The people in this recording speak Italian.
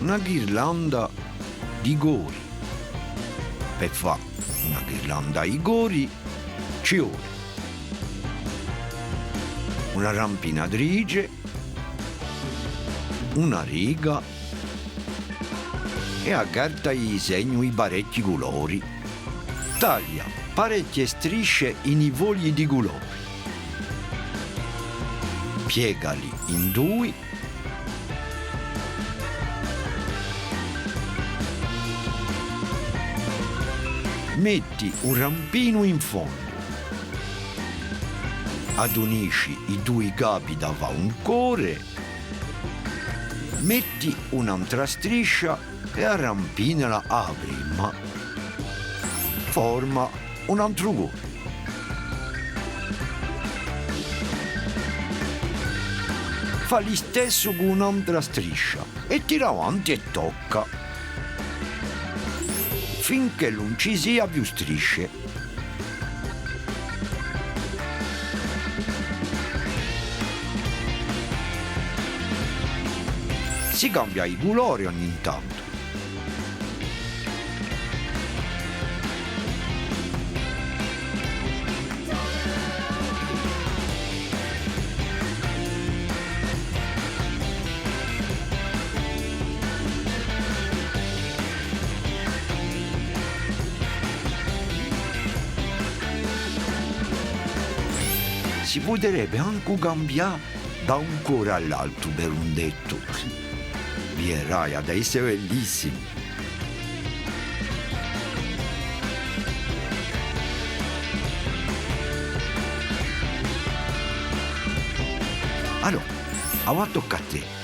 una ghirlanda di gori. Per fare una ghirlanda di gori ci vuole una rampinatrice, una riga e a carta i segno i parecchi colori. Taglia parecchie strisce in i fogli di colori. Piegali in due. Metti un rampino in fondo. Adunisci i due capi da fa un core. Metti un'altra striscia e arrampinala a prima. Forma un altro core. Fa lo stesso con un'altra striscia e tira avanti e tocca finché non ci sia più strisce. Si cambia i colori ogni tanto. Si potrebbe anche cambiare da un cuore all'altro per un detto. Vierai ad essere bellissimo. Allora, ora tocca a te.